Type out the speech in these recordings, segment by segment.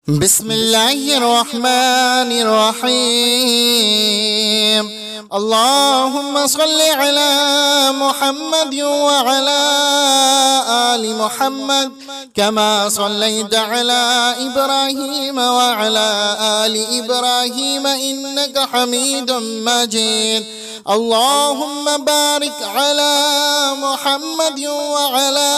بسم الله الرحمن الرحيم. اللهم صل على محمد وعلى آل محمد كما صليت على إبراهيم وعلى آل إبراهيم إنك حميد مجيد. اللهم بارك على محمد وعلى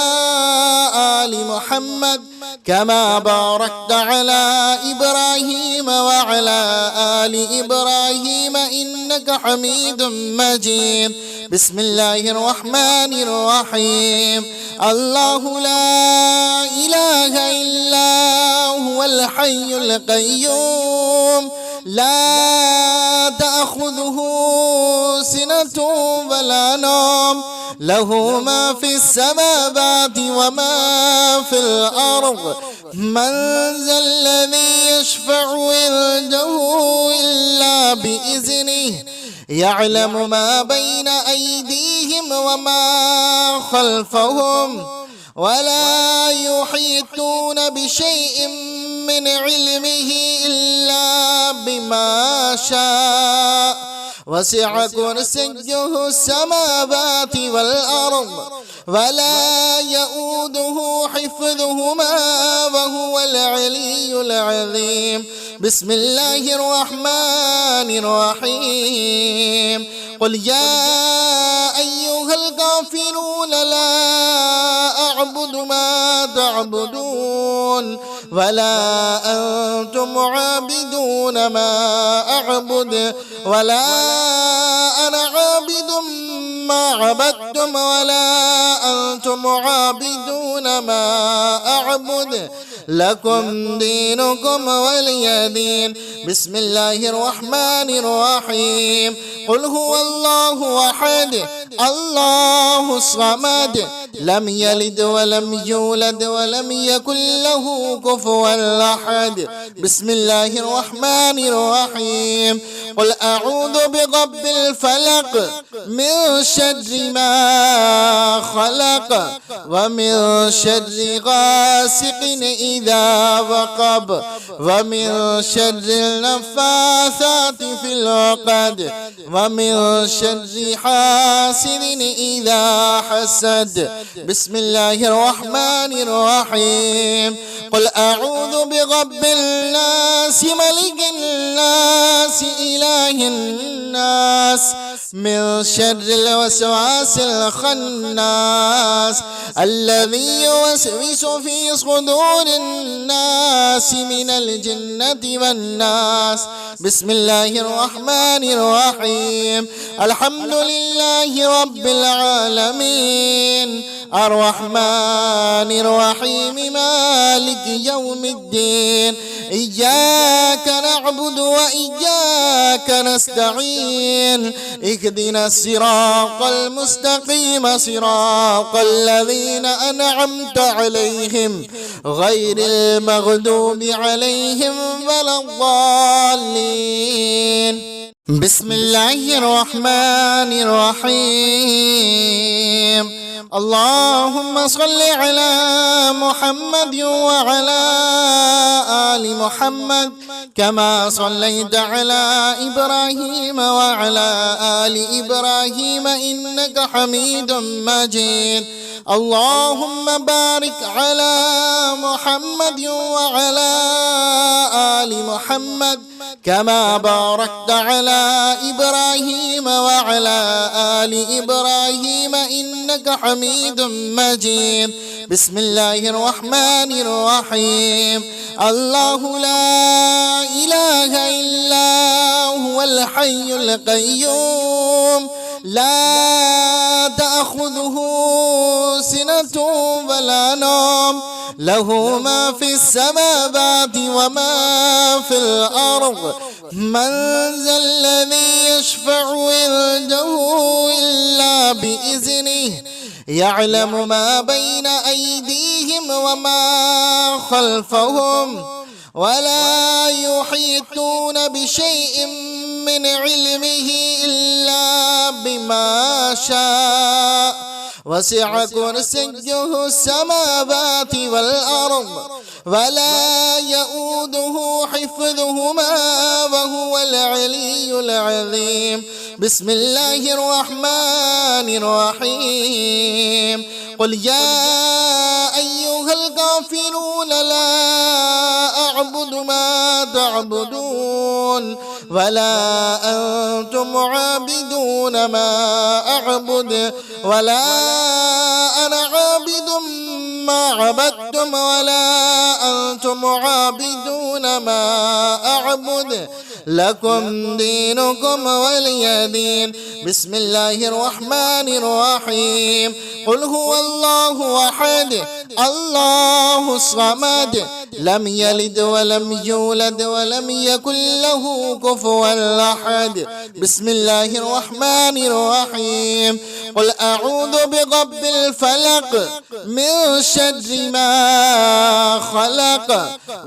آل محمد كما باركت على إبراهيم وعلى آل إبراهيم إنك حميد مجيد. بسم الله الرحمن الرحيم. الله لا إله إلا هو الحي القيوم لا تأخذه سنة ولا نوم له ما في السماوات وما في الأرض. من ذا الذي يشفع عنده إلا بإذنه يعلم ما بين أيديهم وما خلفهم ولا يحيطون بشيء من علمه إلا بما شاء. وسع كرسيه السماوات والأرض ولا يؤوده حفظهما وهو العلي العظيم. بسم الله الرحمن الرحيم. قل يا أيها الكافرون لا أعبد ما تعبدون ولا أنتم عابدون ما أعبد ولا أنا عابد ما عبدتم ولا أنتم عابدون ما أعبد لكم دينكم ولي دين. بسم الله الرحمن الرحيم. قل هو الله أحد الله الصمد لم يلد ولم يولد ولم يكن له كفوا أحد. بسم الله الرحمن الرحيم. قل أعوذ برب الفلق من شر ما خلق ومن شر غاسق إذا وقب ومن شر النفاثات في العقد ومن شر حاسد إذا حسد. بسم الله الرحمن الرحيم. قل أعوذ برب الناس ملك الناس إله الناس من شر الوسواس الخناس الذي يوسوس في صدور الناس من الجنة والناس. بسم الله الرحمن الرحيم. الحمد لله رب العالمين الرحمن الرحيم مالك يوم الدين. إياك نعبد وإياك نستعين. اهدنا الصراط المستقيم صراط الذين أنعمت عليهم غير المغضوب عليهم ولا الضالين. بسم الله الرحمن الرحيم. اللهم صل على محمد وعلى آل محمد كما صليت على إبراهيم وعلى آل إبراهيم إنك حميد مجيد. اللهم بارك على محمد وعلى آل محمد كما باركت على إبراهيم وعلى آل إبراهيم إنك حميد مجيد. بسم الله الرحمن الرحيم. الله لا إله إلا هو الحي القيوم لا تأخذه سنة ولا نوم له ما في السماوات وما في الأرض. من ذا الذي يشفع عنده إلا بإذنه يعلم ما بين أيديهم وما خلفهم ولا يحيطون بشيء من علمه إلا بما شاء. وسع كرسيه السماوات والأرض ولا يؤوده حفظهما وهو العلي العظيم. بسم الله الرحمن الرحيم. قل يا أيها الكافرون لا أعبد ما تعبدون ولا أنتم عابدون ما أعبد ولا أنا عابد ما عبدتم ولا أنتم عابدون ما أعبد لكم دينكم ولي دين. بسم الله الرحمن الرحيم. قل هو الله أحد الله الصمد لم يلد ولم يولد ولم يكن له كفوا أحد. بسم الله الرحمن الرحيم. قل أعوذ برب الفلق من شر ما خلق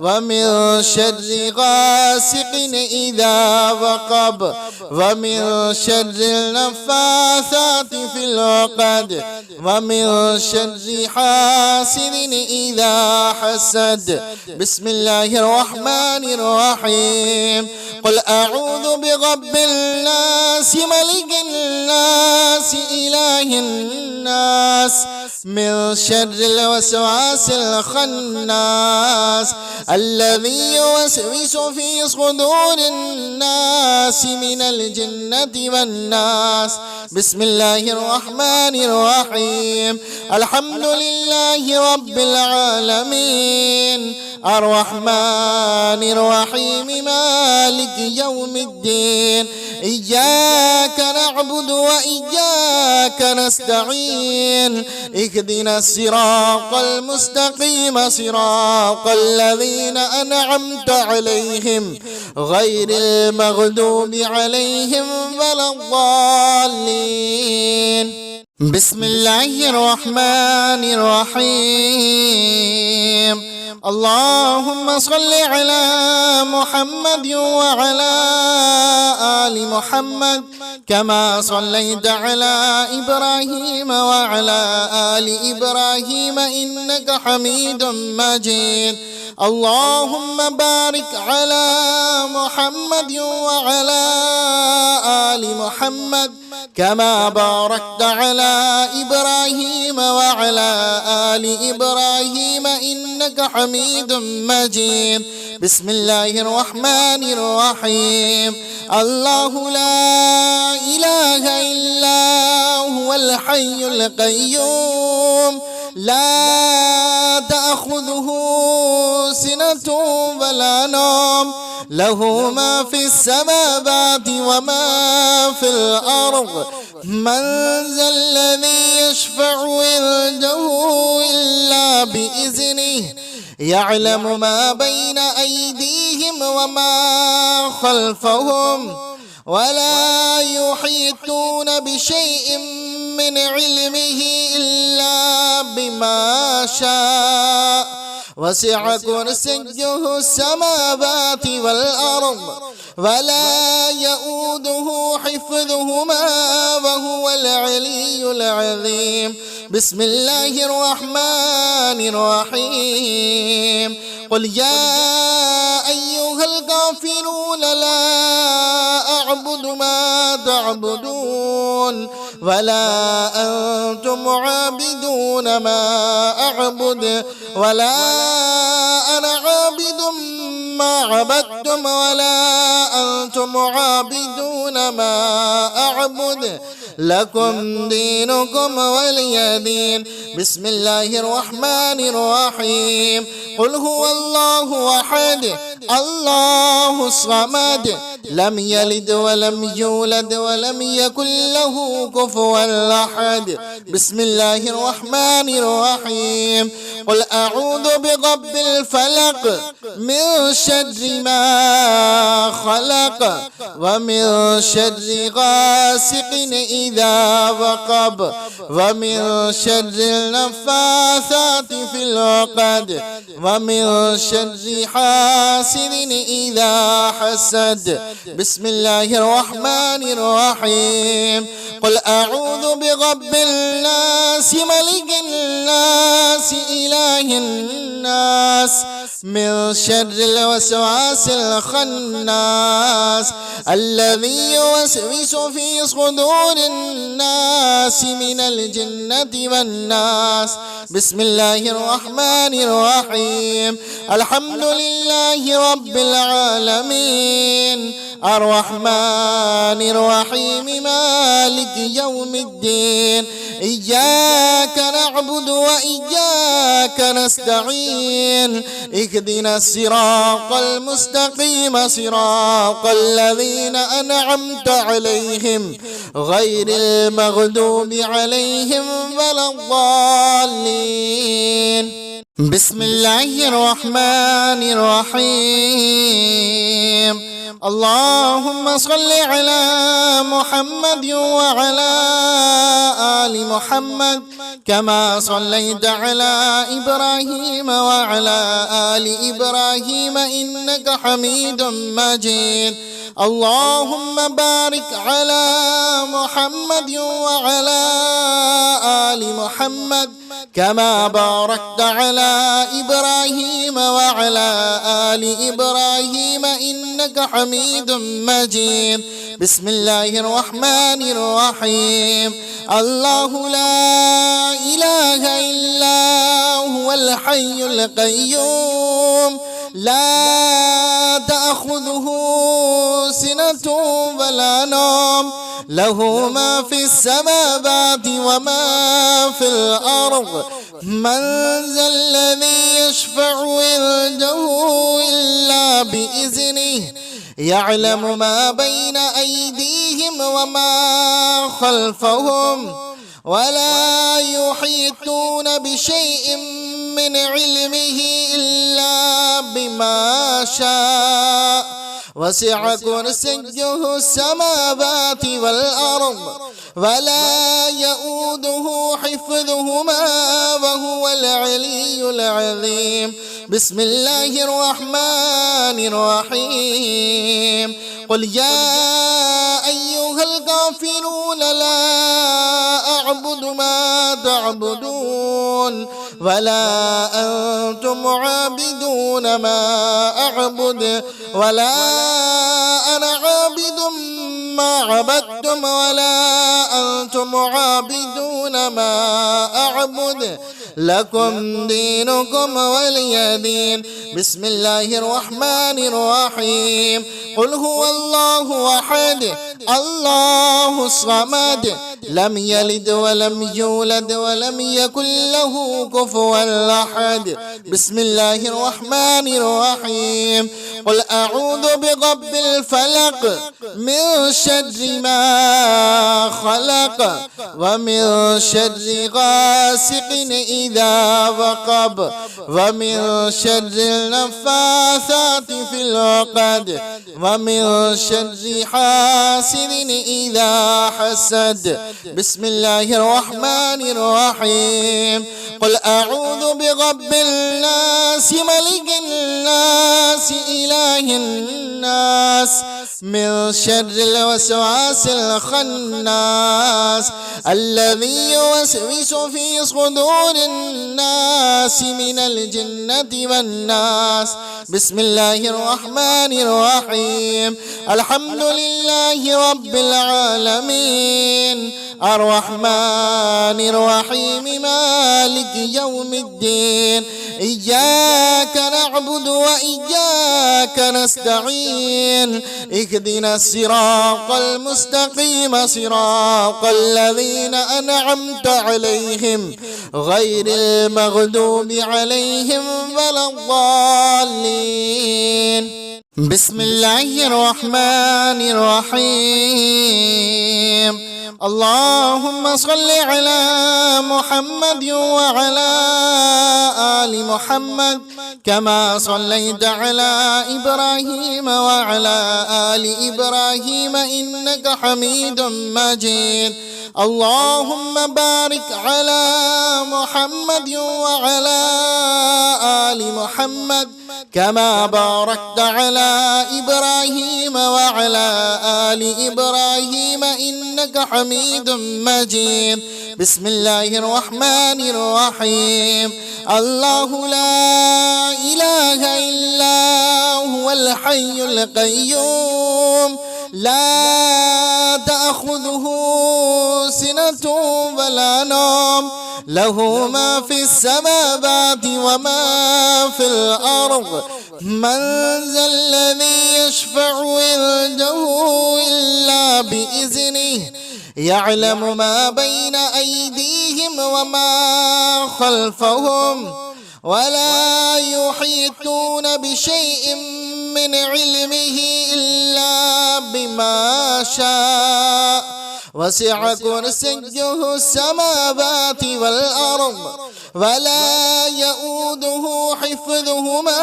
ومن شر غاسق إذا وقب ومن شر النفاثات في العقد ومن شر حاسد إذا حسد. بسم الله الرحمن الرحيم. قل أعوذ برب الناس ملك الناس إله الناس من شر الوسواس الخناس الذي يوسوس في صدور الناس من الجنة والناس. بسم الله الرحمن الرحيم. الحمد لله رب العالمين الرحمن الرحيم مالك يوم الدين. إياك نعبد وإياك نستعين. اهدنا الصراط المستقيم صراط الذين أنعمت عليهم غير المغضوب عليهم ولا الضالين. بسم الله الرحمن الرحيم. اللهم صل على محمد وعلى آل محمد كما صليت على إبراهيم وعلى آل إبراهيم إنك حميد مجيد. اللهم بارك على محمد وعلى آل محمد كما باركت على إبراهيم وعلى آل إبراهيم إنك حميد مجيد. بسم الله الرحمن الرحيم. الله لا إله إلا هو الحي القيوم لا تأخذه سنة ولا نوم له ما في السماوات وما في الأرض. من ذا الذي يشفع عنده إلا بإذنه يعلم ما بين أيديهم وما خلفهم ولا يحيطون بشيء من علمه إلا بما شاء. وسع كرسيه السماوات والأرض ولا يؤوده حفظهما وهو العلي العظيم. بسم الله الرحمن الرحيم. قل يا أيها الكافرون لا أعبد ما تعبدون ولا أنتم عابدون ما أعبد ولا أنا عابد ما عبدتم ولا أنتم عابدون ما أعبد لكم دينكم ولي دين. بسم الله الرحمن الرحيم. قل هو الله أحد الله الصمد لم يلد ولم يولد ولم يكن له كفوا أحد. بسم الله الرحمن الرحيم. قل أعوذ برب الفلق من شر ما خلق ومن شر غاسق إذا وقب ومن شر النفاثات في العقد ومن شر حاسد إذا حسد. بسم الله الرحمن الرحيم قل أعوذ برب الناس ملك الناس إله الناس من شر الوسواس الخناس الذي يوسوس في صدور الناس من الجنة والناس بسم الله الرحمن الرحيم الحمد لله رب العالمين الرحمن الرحيم مالك يوم الدين إياك نعبد وإياك نستعين اهدنا الصراط المستقيم صراط الذين أنعمت عليهم غير المغضوب عليهم ولا الضالين بسم الله الرحمن الرحيم اللهم صل على محمد وعلى آل محمد كما صليت على إبراهيم وعلى آل إبراهيم إنك حميد مجيد اللهم بارك على محمد وعلى آل محمد كما باركت على إبراهيم وعلى آل إبراهيم إنك حميد مجيد بسم الله الرحمن الرحيم الله لا إله إلا هو الحي القيوم لا تأخذه سنة ولا نوم له ما في السماوات وما في الأرض من ذا الذي يشفع عنده إلا بإذنه يعلم ما بين أيديهم وما خلفهم ولا يحيطون بشيء من علمه إلا بما شاء وسع كرسيه السماوات والأرض ولا يؤوده حفظهما وهو العلي العظيم بسم الله الرحمن الرحيم قل يا أيها الكافرون لا أعبد ما تعبدون ولا أنتم عابدون ما أعبد ولا أنا عابد ما عبدتم ولا أنتم عابدون ما أعبد لكم دينكم ولي دين بسم الله الرحمن الرحيم قل هو الله أحد الله الصمد لم يلد ولم يولد ولم يكن له كفوا أحد بسم الله الرحمن الرحيم قل أعوذ برب الفلق من شر ما خلق ومن شر غاسق إذا وقب ومن شر النفاثات في العقد ومن شر حاسد إذا حسد بسم الله الرحمن الرحيم قل أعوذ برب الناس ملك الناس إله الناس من شر الوسواس الخناس الذي يوسوس في صدور الناس من الجنة والناس بسم الله الرحمن الرحيم الحمد لله رب العالمين الرحمن الرحيم مالك يوم الدين إياك نعبد وإياك نستعين اهدنا الصراط المستقيم صراط الذين أنعمت عليهم غير المغضوب عليهم ولا الضالين بسم الله الرحمن الرحيم اللهم صل على محمد وعلى آل محمد كما صليت على إبراهيم وعلى آل إبراهيم إنك حميد مجيد اللهم بارك على محمد وعلى آل محمد كما باركت على إبراهيم وعلى آل إبراهيم إنك حميد مجيد. بسم الله الرحمن الرحيم. الله لا إله إلا هو الحي القيوم لا تأخذه سنة ولا نوم له ما في السماوات وما في الأرض. من ذا الذي يشفع عنده إلا بإذنه يعلم ما بين أيديهم وما خلفهم ولا يحيطون بشيء من علمه إلا بما شاء. وسع كرسيه السماوات والأرض ولا يؤوده حفظهما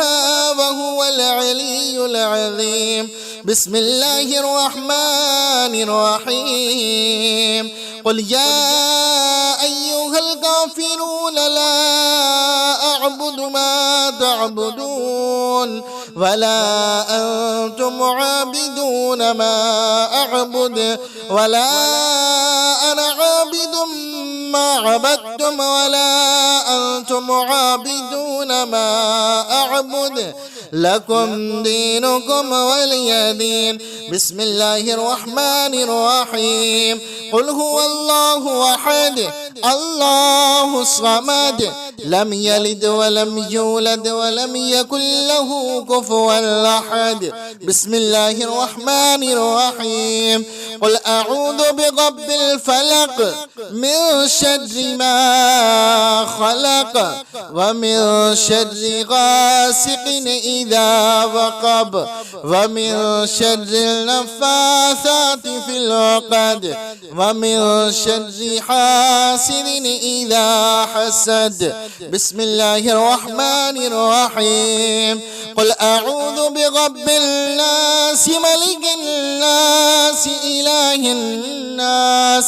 وهو العلي العظيم. بسم الله الرحمن الرحيم. قل يا أيها الكافرون لا أعبد ما تعبدون ولا أنتم عابدون ما أعبد ولا أنا عابد ما عبدتم ولا أنتم عابدون ما أعبد لكم دينكم ولي دين. بسم الله الرحمن الرحيم. قل هو الله أحد الله الصمد لم يلد ولم يولد ولم يكن له كفوا أحد. بسم الله الرحمن الرحيم. قل أعوذ برب الفلق من شر ما خلق ومن شر غاسق إذا وقب ومن شر النفاثات في العقد ومن شر حاسد إذا حسد. بسم الله الرحمن الرحيم. قل أعوذ برب الناس ملك الناس إله الناس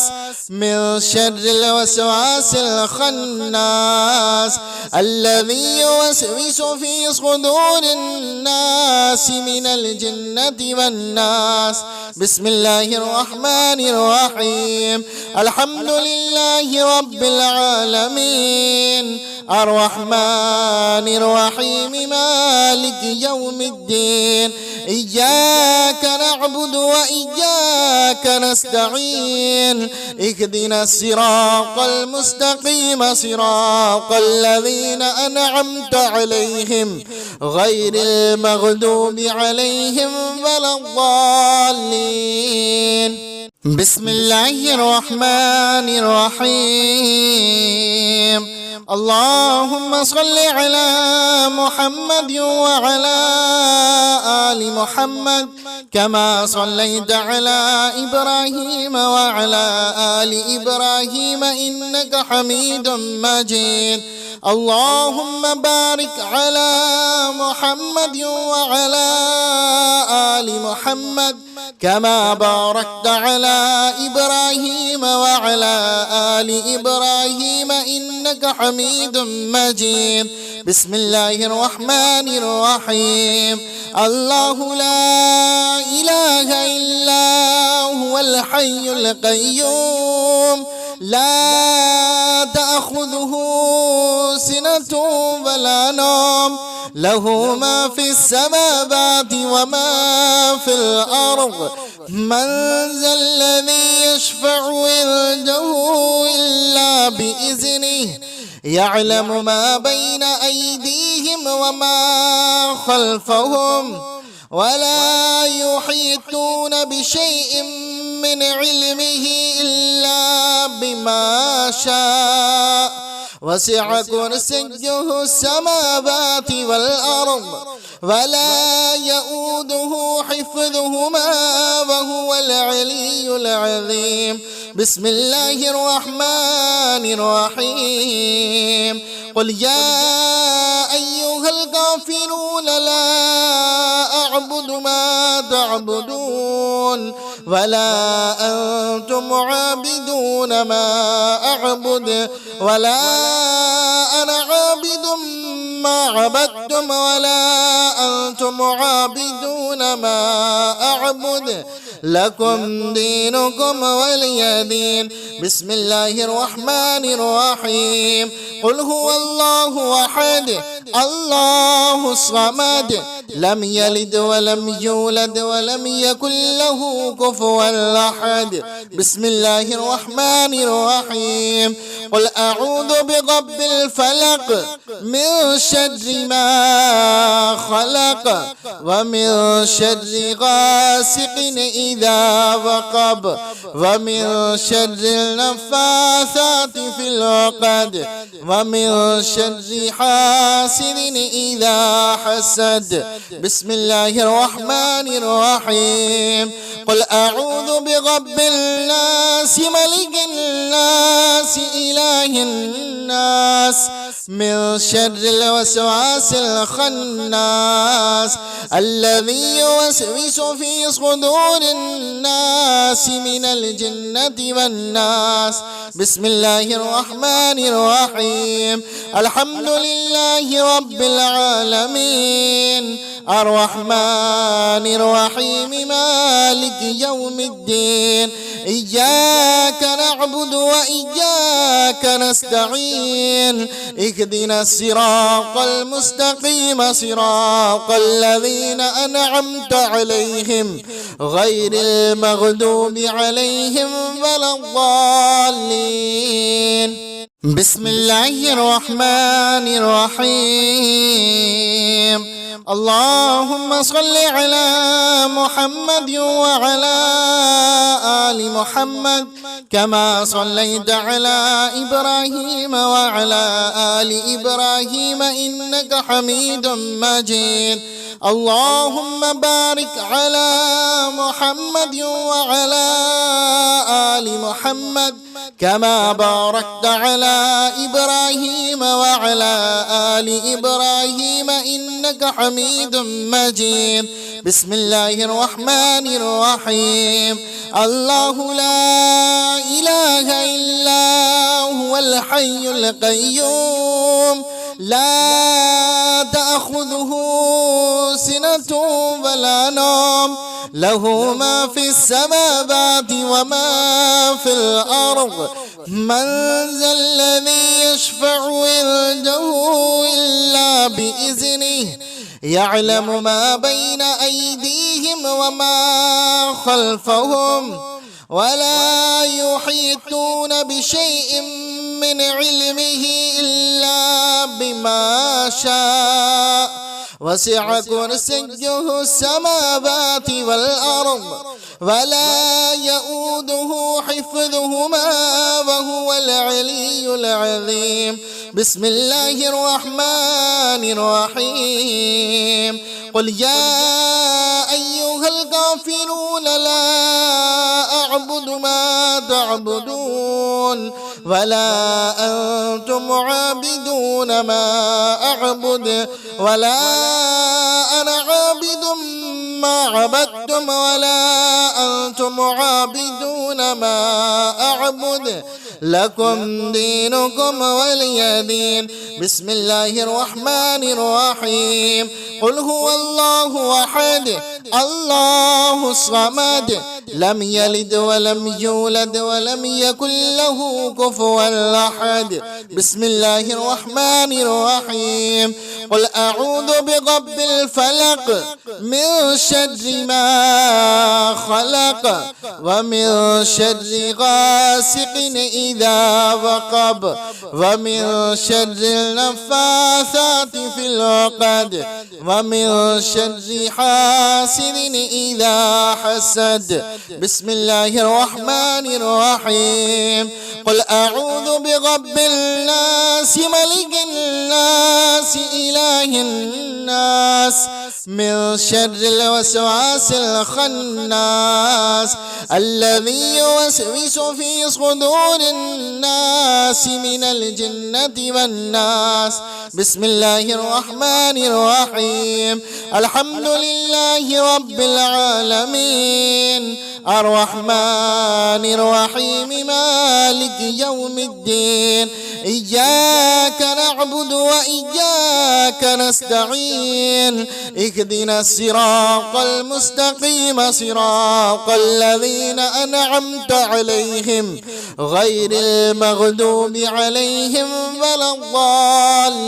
من شر الوسواس الخناس الذي يوسوس في صدور الناس من الجنة والناس. بسم الله الرحمن الرحيم. الحمد لله رب العالمين الرحمن الرحيم مالك يوم الدين. إياك نعبد وإياك نستعين اهدنا الصراط المستقيم صراط الذين أنعمت عليهم غير المغضوب عليهم ولا الضالين. بسم الله الرحمن الرحيم. اللهم صل على محمد وعلى آل محمد كما صليت على إبراهيم وعلى آل إبراهيم إنك حميد مجيد. اللهم بارك على محمد وعلى آل محمد كما باركت على إبراهيم وعلى آل إبراهيم إنك حميد مجيد. بسم الله الرحمن الرحيم. الله لا إله إلا هو الحي القيوم لا تأخذه سنة ولا نوم له ما في السماوات وما في الأرض. من ذا الذي يشفع عنده إلا بإذنه يعلم ما بين أيديهم وما خلفهم ولا يحيطون بشيء من علمه إلا بما شاء. وسع كرسيه السماوات والأرض ولا يؤوده حفظهما وهو العلي العظيم. بسم الله الرحمن الرحيم. قل يا أيها الكافرون لا أعبد ما تعبدون ولا أنتم عابدون ما أعبد ولا أنا عابد ما عبدتم ولا أنتم عابدون ما أعبد لكم دينكم ولي دين. بسم الله الرحمن الرحيم. قل هو الله أحد الله الصمد لم يلد ولم يولد ولم يكن له كفوا أحد. بسم الله الرحمن الرحيم. قل أعوذ برب الفلق من شر ما خلق ومن شر غاسق إذا وقب ومن شر النفاثات في العقد ومن شر حاسد إذا حسد. بسم الله الرحمن الرحيم. قل أعوذ برب الناس ملك الناس إله الناس من شر الوسواس الخناس الذي يوسوس في صدور الناس من الجنة والناس. بسم الله الرحمن الرحيم. الحمد لله رب العالمين الرحمن الرحيم مالك يوم الدين. إياك نعبد وإياك نستعين. اهدنا الصراط المستقيم صراط الذين أنعمت عليهم غير المغضوب عليهم ولا الضالين. بسم الله الرحمن الرحيم. اللهم صل على محمد وعلى آل محمد كما صليت على إبراهيم وعلى آل إبراهيم إنك حميد مجيد. اللهم بارك على محمد وعلى آل محمد كما باركت على إبراهيم وعلى آل إبراهيم إنك حميد مجيد. بسم الله الرحمن الرحيم. الله لا إله إلا هو الحي القيوم لا تأخذه سنة ولا نوم له ما في السماوات وما في الأرض. من ذا الذي يشفع عنده إلا بإذنه يعلم ما بين أيديهم وما خلفهم ولا يحيطون بشيء من علمه إلا بما شاء. وسع كرسيه السماوات والأرض ولا يؤوده حفظهما وهو العلي العظيم. بسم الله الرحمن الرحيم. قل يا أيها الكافرون لا أعبد ما تعبدون ولا أنتم عابدون ما أعبد ولا أنا عابد ما عبدتم ولا أنتم عابدون ما أعبد لكم دينكم ولي دين. بسم الله الرحمن الرحيم. قل هو الله أحد الله الصمد لم يلد ولم يولد ولم يكن له كفوا أحد. بسم الله الرحمن الرحيم. قل أعوذ برب الفلق من شر ما خلق ومن شر غاسق إذا وقب ومن شر النفاثات في العقد ومن شر حاسد إذا حسد. بسم الله الرحمن الرحيم. قل أعوذ برب الناس ملك الناس إله الناس من شر الوسواس الخناس الذي يوسوس في صدور الناس من الجنة والناس. بسم الله الرحمن الرحيم. الحمد لله رب العالمين الرحمن الرحيم مالك يوم الدين إياك نعبد وإياك نستعين اهدنا الصراط المستقيم صراط الذين أنعمت عليهم غير المغضوب عليهم ولا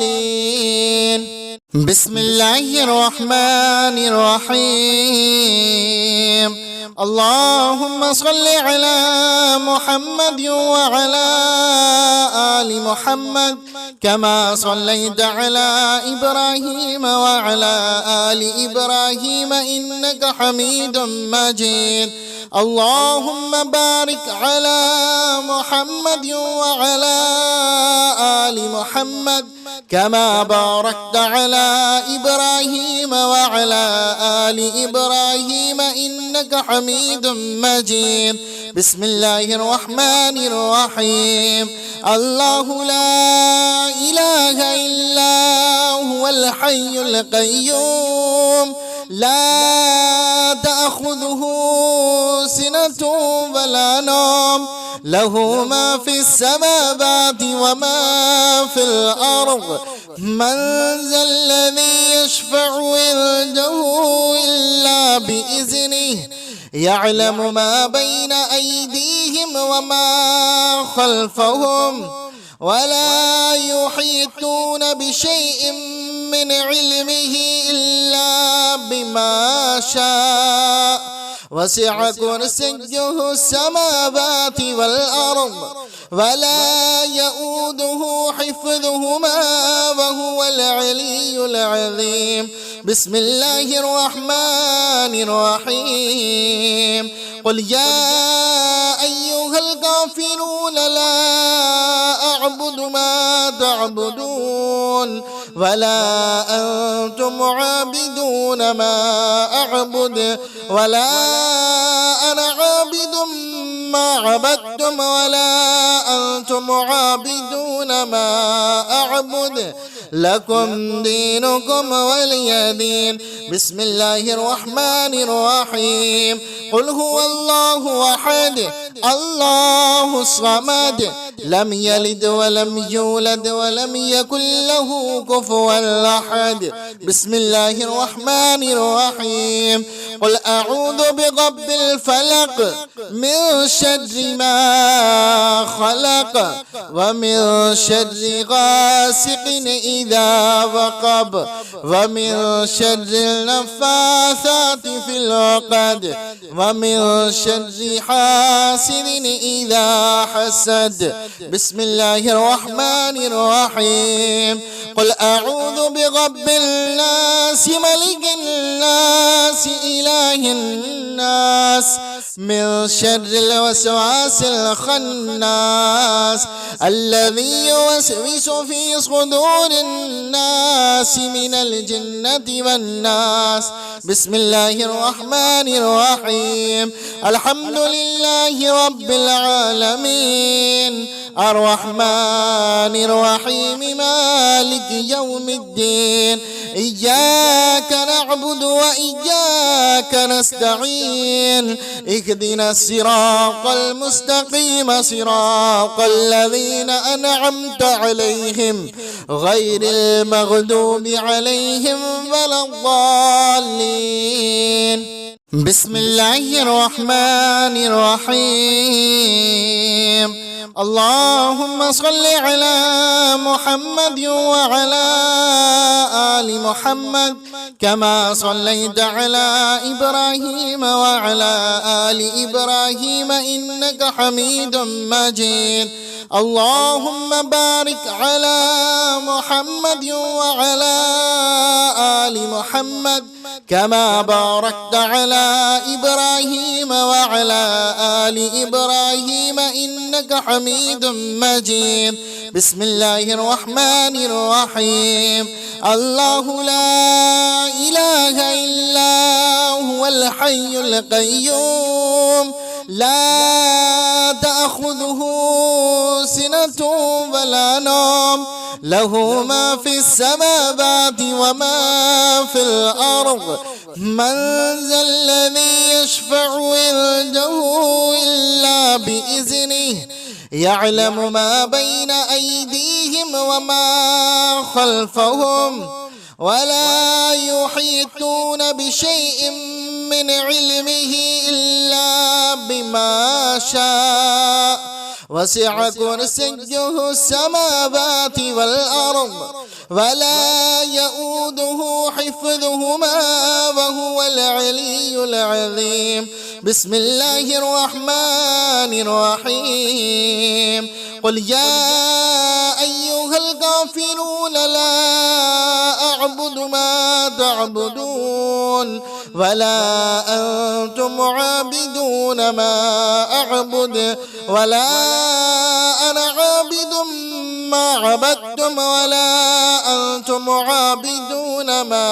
الضالين. بسم الله الرحمن الرحيم. اللهم صل على محمد وعلى آل محمد كما صليت على إبراهيم وعلى آل إبراهيم إنك حميد مجيد. اللهم بارك على محمد وعلى آل محمد كما باركت على إبراهيم وعلى آل إبراهيم إنك حميد مجيد. بسم الله الرحمن الرحيم. الله لا إله إلا هو الحي القيوم لا تأخذه سنة ولا نوم له ما في السماوات وما في الأرض. من ذا الذي يشفع عنده إلا بإذنه يعلم ما بين أيديهم وما خلفهم ولا يحيطون بشيء من علمه إلا بما شاء. وسع كرسيه السماوات والأرض ولا يؤوده حفظهما وهو العلي العظيم. بسم الله الرحمن الرحيم. قل يا أيها الكافرون لا أعبد ما تعبدون ولا أنتم عابدون ما أعبد ولا أنا عابد ما عبدتم ولا أنتم عابدون ما أعبد لكم دينكم ولي دين. بسم الله الرحمن الرحيم. قل هو الله أحد الله الصمد لم يلد ولم يولد ولم يكن له كفوا أحد. بسم الله الرحمن الرحيم. قل أعوذ برب الفلق من شر ما خلق ومن شر غاسق إذا وقب ومن شر النفاثات في العقد ومن شر حاسد إذا حسد. بسم الله الرحمن الرحيم. قل أعوذ برب الناس ملك الناس إله الناس من شر الوسواس الخناس الذي يوسوس في صدور الناس من الجنة والناس. بسم الله الرحمن الرحيم. الحمد لله رب العالمين الرحمن الرحيم مالك يوم الدين إياك نعبد وإياك نستعين اهدنا الصراط المستقيم صراط الذين أنعمت عليهم غير المغضوب عليهم ولا الضالين. بسم الله الرحمن الرحيم. اللهم صل على محمد وعلى آل محمد كما صليت على إبراهيم وعلى آل إبراهيم إنك حميد مجيد. اللهم بارك على محمد وعلى آل محمد كما باركت على إبراهيم وعلى آل إبراهيم إنك حميد مجيد. بسم الله الرحمن الرحيم. الله لا إله إلا هو الحي القيوم لا تأخذه سنة ولا نوم له ما في السماوات وما في الأرض. من ذا الذي يشفع عنده إلا بإذنه يعلم ما بين أيديهم وما خلفهم ولا يحيطون بشيء من علمه إلا بما شاء. وسع كرسيه السماوات والأرض ولا يؤوده حفظهما وهو العلي العظيم. بسم الله الرحمن الرحيم. قل يا أيها الكافرون لا أعبد ما تعبدون ولا أنتم عابدون ما أعبد ولا أنا عابد ما عبدتم ولا أنتم عابدون ما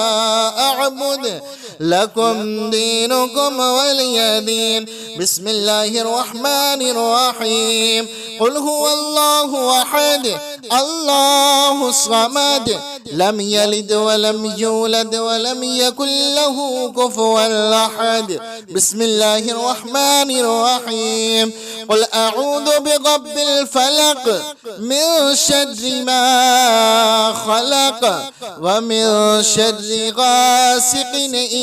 أعبد لكم دينكم ولي دين. بسم الله الرحمن الرحيم. قل هو الله أحد الله الصمد لم يلد ولم يولد ولم يكن له كفوا أحد. بسم الله الرحمن الرحيم. قل أعوذ برب الفلق من شر ما خلق ومن شر غاسق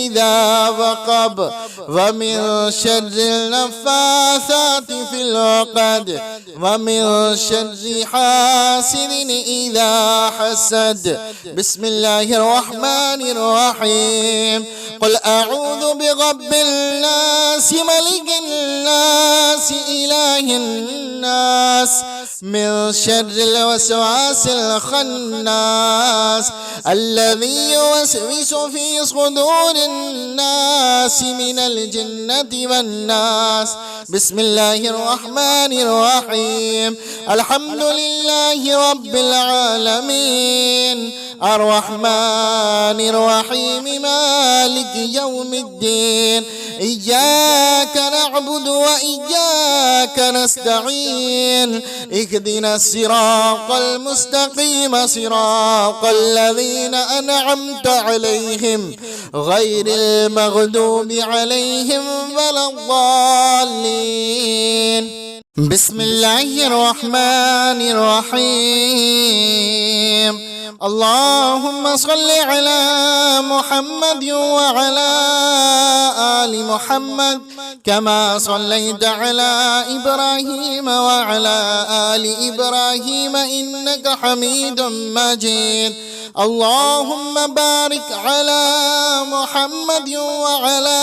إذا وقب ومن شر النفاثات في العقد ومن شر حاسد إذا حسد. بسم الله الرحمن الرحيم. قل أعوذ برب الناس ملك الناس إله الناس من شر الوسواس الخناس الذي يوسوس في صدور الناس من الجنة والناس. بسم الله الرحمن الرحيم. الحمد لله رب العالمين الرحمن الرحيم مالك يوم الدين. إياك نعبد وإياك نستعين. اهدنا الصراط المستقيم صراط الذين أنعمت عليهم غير المغضوب عليهم ولا الضالين. بسم الله الرحمن الرحيم. اللهم صل على محمد وعلى آل محمد كما صليت على إبراهيم وعلى آل إبراهيم إنك حميد مجيد. اللهم بارك على محمد وعلى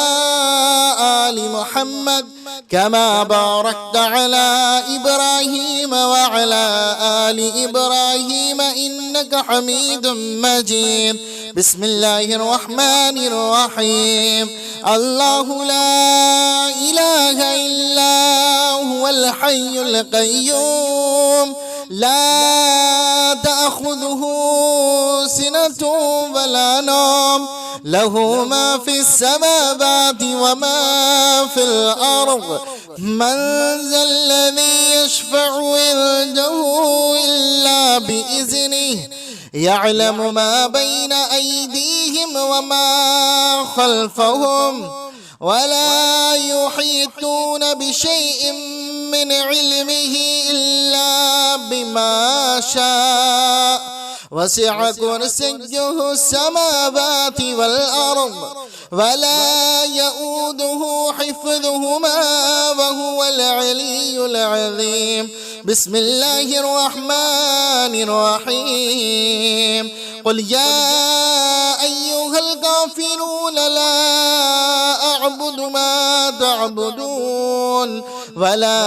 آل محمد كما باركت على إبراهيم وعلى آل إبراهيم إنك حميد مجيد. بسم الله الرحمن الرحيم. الله لا إله إلا هو الحي القيوم لا تأخذه سنة ولا نوم له ما في السماوات وما في الأرض. من ذا الذي يشفع عنده إلا بإذنه يعلم ما بين أيديهم وما خلفهم ولا يحيطون بشيء من علمه إلا بما شاء. وسع كرسيه السماوات والأرض ولا يؤوده حفظهما وهو العلي العظيم. بسم الله الرحمن الرحيم. قل يا أيها الكافرون لا أعبد ما تعبدون ولا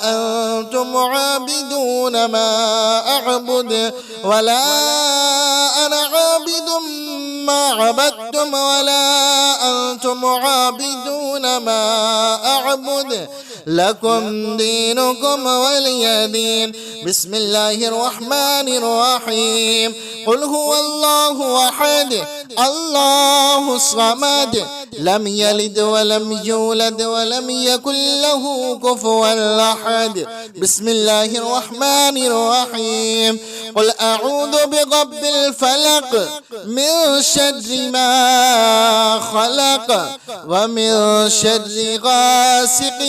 أنتم عابدون ما أعبد ولا أنا عابد ما عبدتم ولا أنتم عابدون ما أعبد لكم دينكم ولي دين. بسم الله الرحمن الرحيم. قل هو الله أحد الله الصمد لم يلد ولم يولد ولم يكن له كفوا أحد. بسم الله الرحمن الرحيم. قل أعوذ برب الفلق من شر ما خلق ومن شر غاسق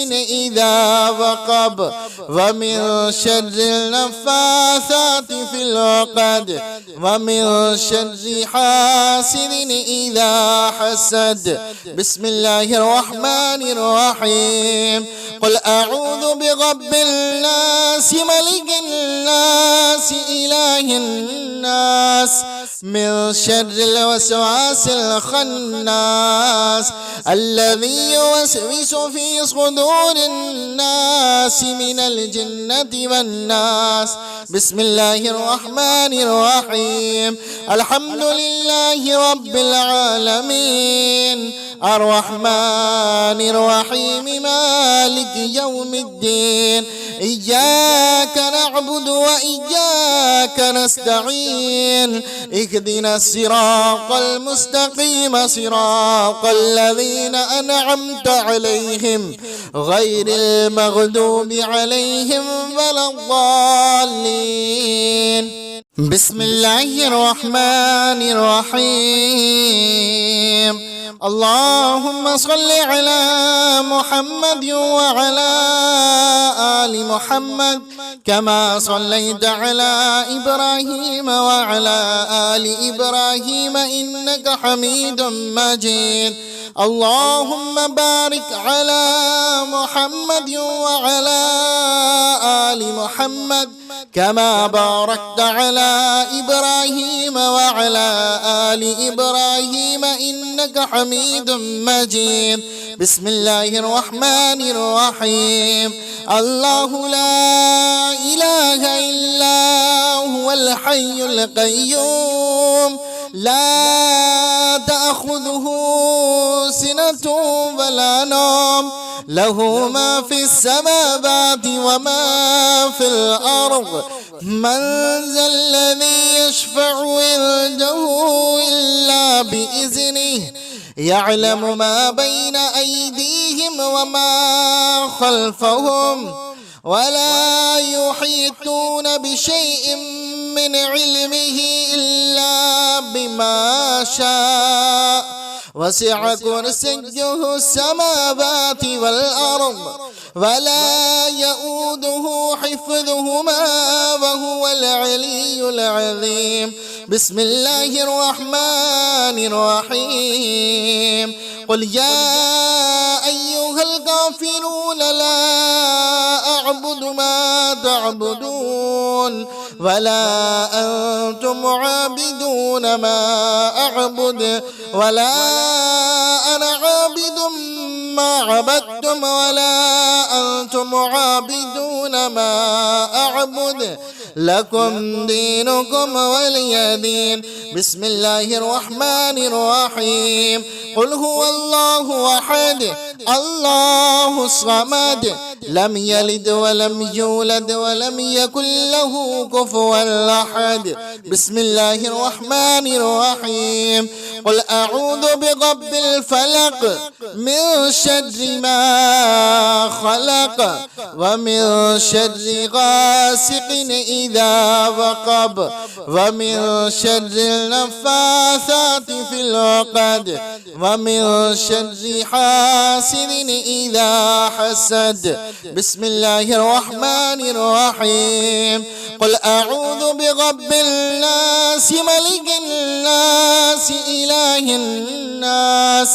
إذا وقب ومن شر النفاثات في العقد ومن شر حاسد إذا حسد. بسم الله الرحمن الرحيم. قل أعوذ برب الناس ملك الناس إله الناس من شر الوسواس الخناس الذي يوسوس في صدور الناس من الجنة والناس. بسم الله الرحمن الرحيم. الحمد لله رب العالمين الرحمن الرحيم مالك يوم الدين. إياك نعبد وإياك نستعين. اهدنا الصراط المستقيم صراط الذين أنعمت عليهم غير المغضوب عليهم ولا الضالين. بسم الله الرحمن الرحيم. اللهم صل على محمد وعلى آل محمد كما صليت على إبراهيم وعلى آل إبراهيم إنك حميد مجيد. اللهم بارك على محمد وعلى آل محمد كما باركت على إبراهيم وعلى آل إبراهيم إنك حميد مجيد. بسم الله الرحمن الرحيم. الله لا إله إلا هو الحي القيوم لا تأخذه سنة ولا نوم له ما في السماوات وما في الأرض. من ذا الذي يشفع عنده إلا بإذنه يعلم ما بين أيديهم وما خلفهم ولا يحيطون بشيء من علمه إلا بما شاء. وسع كرسيه السماوات والأرض ولا يؤوده حفظهما وهو العلي العظيم. بسم الله الرحمن الرحيم. قل يا أيها الكافرون لا أعبد ما تعبدون ولا أنتم عابدون ما أعبد ولا أنا عابد ما عبدتم ولا أنتم عابدون ما أعبد لكم دينكم ولي دين. بسم الله الرحمن الرحيم. قل هو الله أحد الله الصمد لم يلد ولم يولد ولم يكن له كفوا أحد. بسم الله الرحمن الرحيم. قل أعوذ برب الفلق من شر ما خلق ومن شر غاسق إذا وقب ومن شر النفاثات في العقد ومن شر حاسد إذا حسد. بسم الله الرحمن الرحيم. قل أعوذ برب الناس ملك الناس إله الناس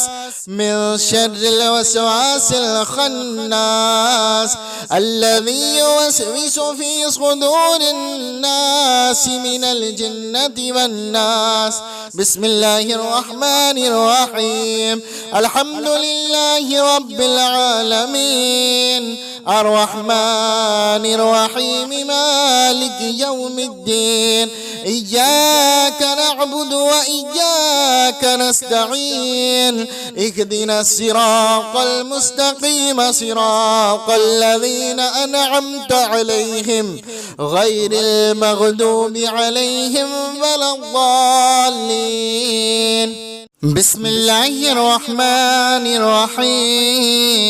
من شر الوسواس الخناس الذي يوسوس في صدور الناس من الجنة والناس. بسم الله الرحمن الرحيم. الحمد لله رب العالمين الرحمن الرحيم مالك يوم الدين إياك نعبد وإياك نستعين اهدنا الصراط المستقيم صراط الذين أنعمت عليهم غير المغضوب عليهم ولا الضالين. بسم الله الرحمن الرحيم.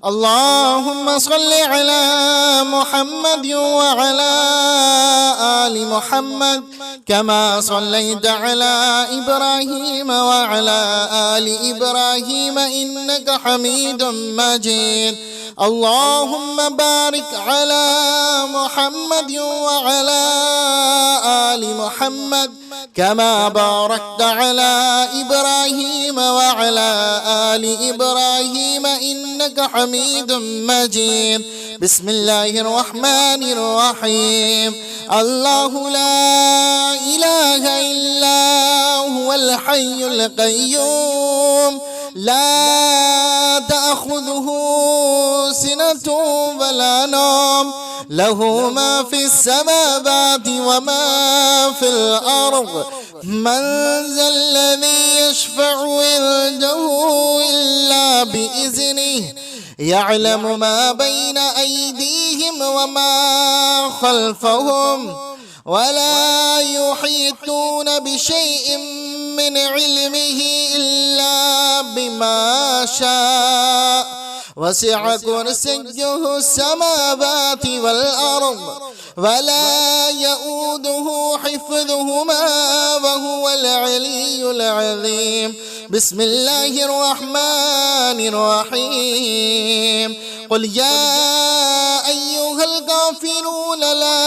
اللهم صل على محمد وعلى آل محمد كما صليت على إبراهيم وعلى آل إبراهيم إنك حميد مجيد. اللهم بارك على محمد وعلى آل محمد كما باركت على إبراهيم وعلى آل إبراهيم إنك حميد مجيد. بسم الله الرحمن الرحيم. الله لا إله إلا هو الحي القيوم لا تأخذه سنة ولا نوم له ما في السماوات وما في الأرض. من ذا الذي يشفع عنده إلا بإذنه يعلم ما بين أيديهم وما خلفهم ولا يحيطون بشيء من علمه إلا بما شاء. وسع كرسيه السماوات والأرض ولا يؤوده حفظهما وهو العلي العظيم. بسم الله الرحمن الرحيم. قل يا أيها الكافرون لا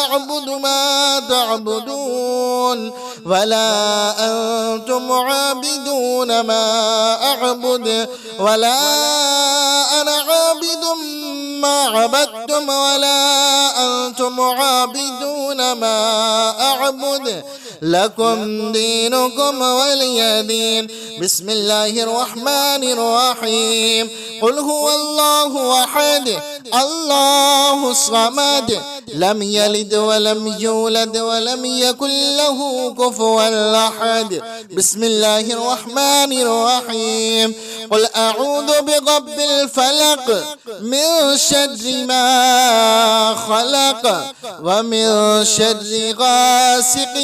أعبد ما تعبدون ولا أنتم عابدون ما أعبد ولا أنا عابد ما عبدتم ولا أنتم عابدون ما أعبد لكم دينكم ولي دين. بسم الله الرحمن الرحيم. قل هو الله أحد الله الصمد لم يلد ولم يولد ولم يكن له كفوا أحد. بسم الله الرحمن الرحيم. قل أعوذ برب الفلق من شر ما خلق ومن شر غاسق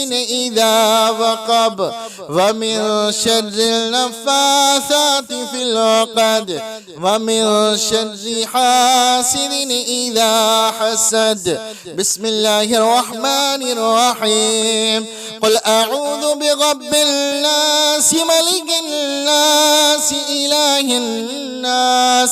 إذا وقب ومن شر النفاثات في العقد ومن شر حاسد إذا حسد. بسم الله الرحمن الرحيم. قل أعوذ برب الناس ملك الناس إله الناس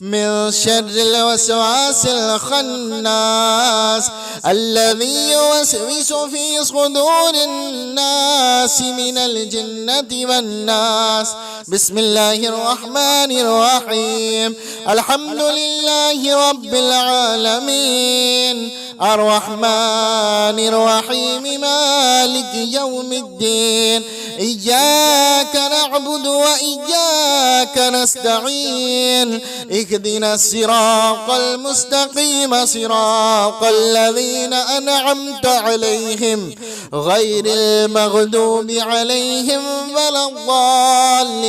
من شر الوسواس الخناس الذي يوسوس في صدور الناس من الجنة والناس. بسم الله الرحمن الرحيم. الحمد لله رب العالمين الرحمن الرحيم مالك يوم الدين إياك نعبد وإياك نستعين اهدنا الصراط المستقيم صراط الذين أنعمت عليهم غير المغضوب عليهم ولا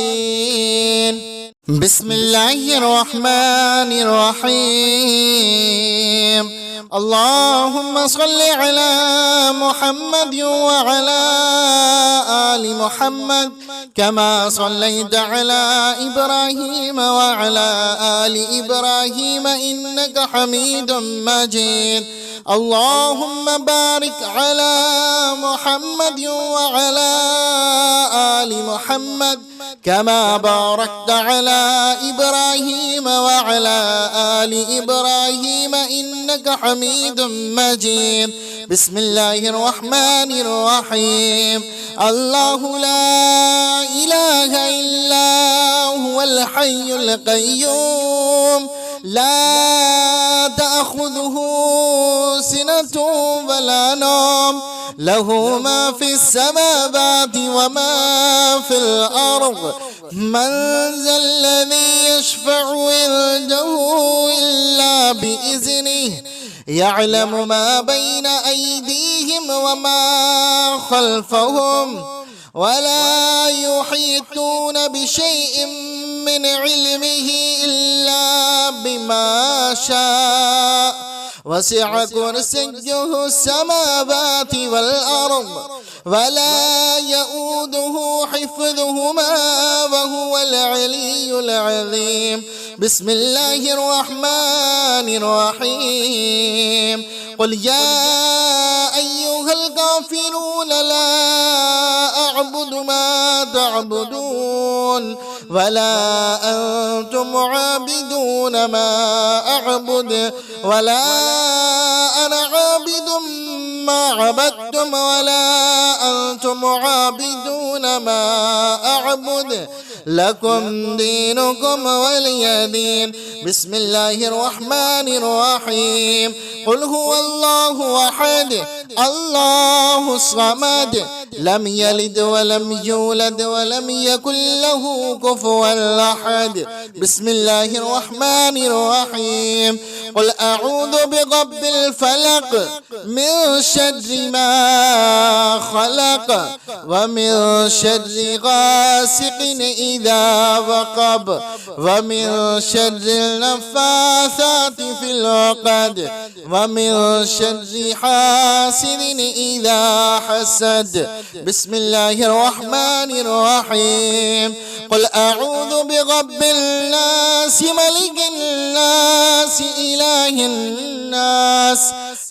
الضالين. بسم الله الرحمن الرحيم. اللهم صل على محمد وعلى آل محمد كما صليت على إبراهيم وعلى آل إبراهيم إنك حميد مجيد. اللهم بارك على محمد وعلى آل محمد كما باركت على إبراهيم وعلى آل إبراهيم إنك حميد مجيد. بسم الله الرحمن الرحيم. الله لا إله إلا هو الحي القيوم لا تأخذه سنة ولا نوم له ما في السماوات وما في الأرض. من ذا الذي يشفع عنده إلا بإذنه يعلم ما بين أيديهم وما خلفهم ولا يحيطون بشيء من علمه إلا بما شاء وسع كرسيه السماوات والأرض ولا يؤوده حفظهما وهو العلي العظيم. بسم الله الرحمن الرحيم. قل يا أيها الكافرون لا أعبد ما تعبدون ولا أنتم عابدون ما أعبد ولا أنا عابد ما عبدتم ولا أنتم عابدون ما أعبد لكم دينكم ولي دين. بسم الله الرحمن الرحيم. قل هو الله أحد الله الصمد لم يلد ولم يولد ولم يكن له كفوا أحد. بسم الله الرحمن الرحيم. قل أعوذ برب الفلق من شر ما خلق ومن شر غاسق إذا وقب ومن شر النفاثات في العقد ومن شر حاسد إذا حسد. بسم الله الرحمن الرحيم. قل أعوذ برب الناس ملك الناس إله الناس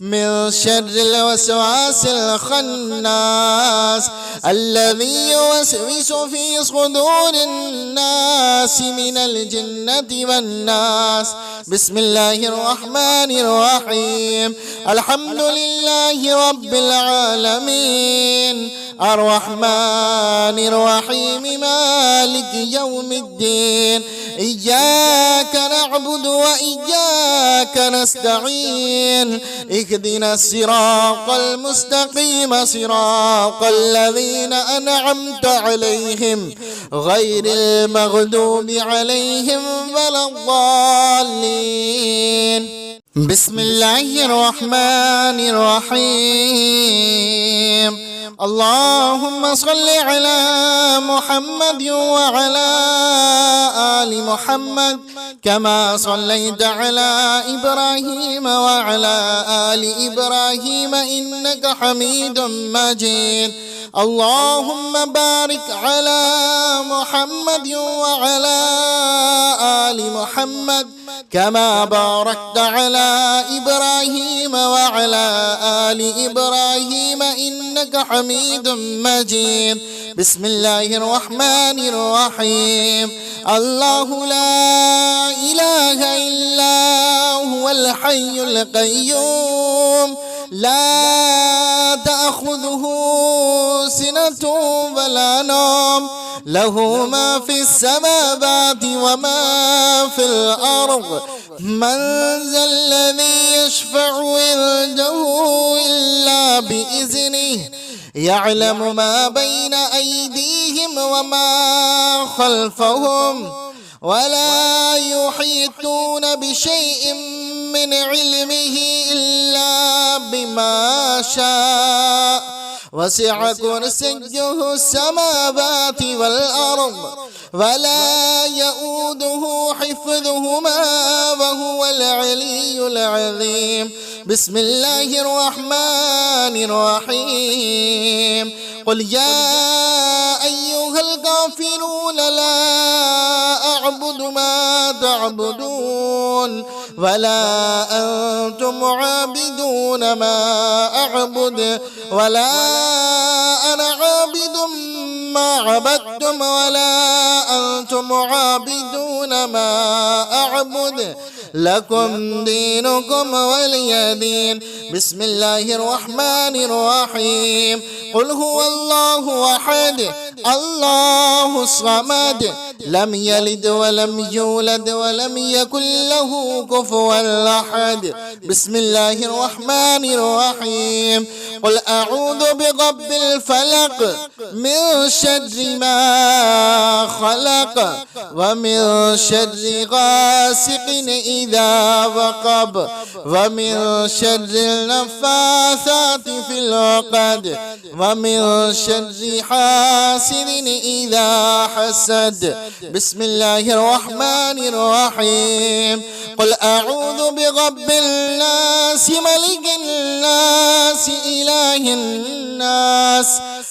من شر الوسواس الخناس الذي يوسوس في صدور الناس من الجنة والناس. بسم الله الرحمن الرحيم. الحمد لله رب العالمين الرحمن الرحيم مالك يوم الدين. إياك نعبد وإياك نستعين. اهدنا الصراط المستقيم صراط الذين أنعمت عليهم غير المغضوب عليهم ولا الضالين. بسم الله الرحمن الرحيم. اللهم صل على محمد وعلى آل محمد كما صليت على إبراهيم وعلى آل إبراهيم إنك حميد مجيد. اللهم بارك على محمد وعلى آل محمد كما باركت على إبراهيم وعلى آل إبراهيم إنك حميد مجيد. بسم الله الرحمن الرحيم. الله لا إله إلا هو الحي القيوم لا تأخذه سنة ولا نوم له ما في السماوات وما في الأرض. من ذا الذي يشفع عنده إلا بإذنه يعلم ما بين أيديهم وما خلفهم ولا يحيطون بشيء من علمه إلا بما شاء وسع كرسيه السماوات والأرض ولا يؤوده حفظهما وهو العلي العظيم. بسم الله الرحمن الرحيم. قل يا أيها الكافرون لا أعبد ما تعبدون ولا أنتم عابدون ما أعبد ولا أنا عابد ما عبدتم ولا أنتم عابدون ما أعبد لكم دينكم ولي دين. بسم الله الرحمن الرحيم. قل هو الله أحد الله الصمد لم يلد ولم يولد ولم يكن له كفوا أحد. بسم الله الرحمن الرحيم. قل أعوذ برب الفلق من شر ما خلق ومن شر غاسق إذا وقب ومن شر النفاثات في العقد ومن شر حاسد إذا حسد. بسم الله الرحمن الرحيم. قل أعوذ برب الناس ملك الناس إله الناس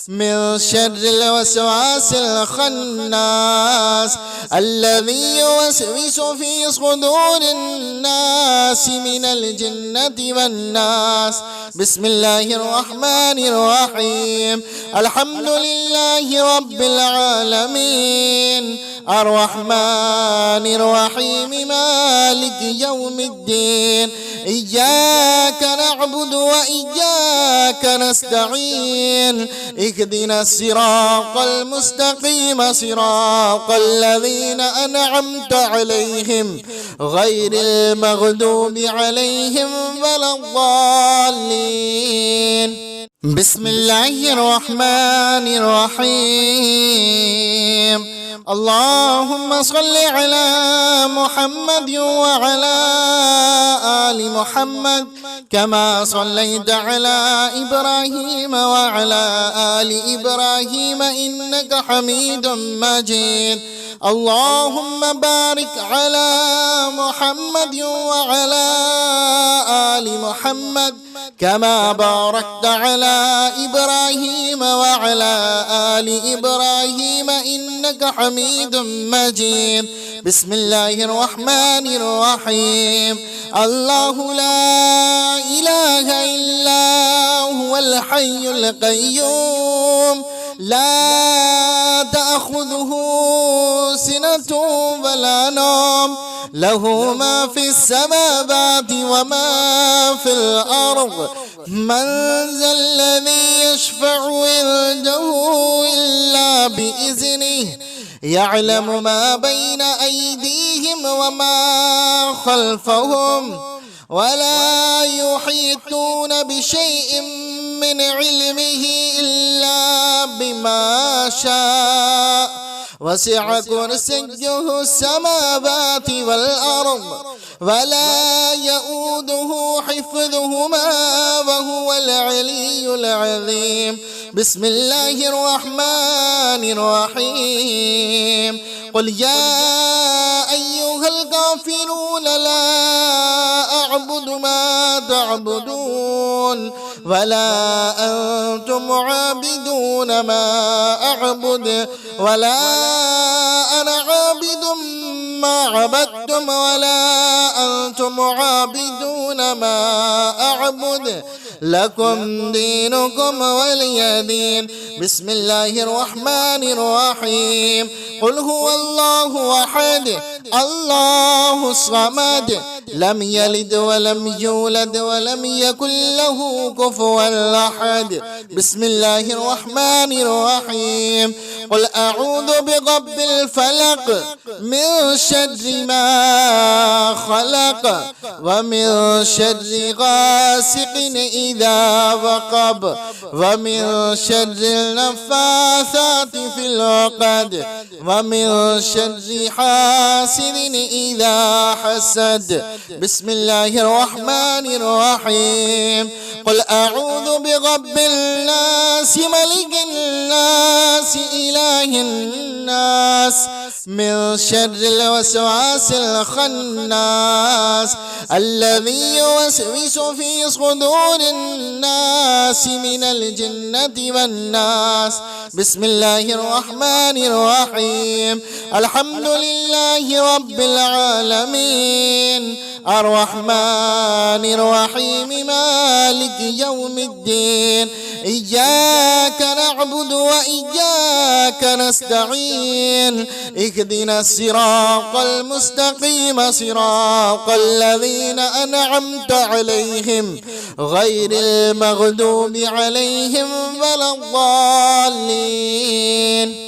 من شر الوسواس الخناس الذي يوسوس في صدور الناس من الجنة والناس. بسم الله الرحمن الرحيم. الحمد لله رب العالمين الرحمن الرحيم مالك يوم الدين. إياك نعبد وإياك نستعين. اهدنا الصراط المستقيم صراط الذين أنعمت عليهم غير المغضوب عليهم ولا الضالين. بسم الله الرحمن الرحيم. اللهم صل على محمد وعلى آل محمد كما صليت على إبراهيم وعلى آل إبراهيم إنك حميد مجيد. اللهم بارك على محمد وعلى آل محمد كما باركت على إبراهيم وعلى آل إبراهيم إنك حميد مجيد. بسم الله الرحمن الرحيم. الله لا إله إلا هو الحي القيوم لا تأخذه سنة ولا نوم له ما في السماوات وما في الأرض. من ذا الذي يشفع عنده إلا بإذنه يعلم ما بين أيديهم وما خلفهم ولا يحيطون بشيء من علمه إلا بما شاء. وسع كرسيه السماوات والأرض ولا يؤوده حفظهما وهو العلي العظيم. بسم الله الرحمن الرحيم. قل يا أيها الكافرون لا أعبد ما تعبدون ولا أنتم عابدون ما أعبد ولا أنا عابد ما عبدتم ولا أنتم عابدون ما أعبد لكم دينكم ولي دين. بسم الله الرحمن الرحيم. قل هو الله أحد الله الصمد لم يلد ولم يولد ولم يكن له كفوا أحد. بسم الله الرحمن الرحيم. قل أعوذ برب الفلق من شر ما خلق ومن شر غاسق إذا وقب ومن شر النفاثات في العقد ومن شر حاسد إذا حسد. بسم الله الرحمن الرحيم. قل أعوذ برب الناس ملك الناس إله الناس من شر الوسواس الخناس الذي يوسوس في صدور الناس من الجنة والناس. بسم الله الرحمن الرحيم. الحمد لله رب العالمين الرحمن الرحيم مالك يوم الدين إياك نعبد وإياك نستعين اهدنا الصراط المستقيم صراط الذين أنعمت عليهم غير المغضوب عليهم ولا الضالين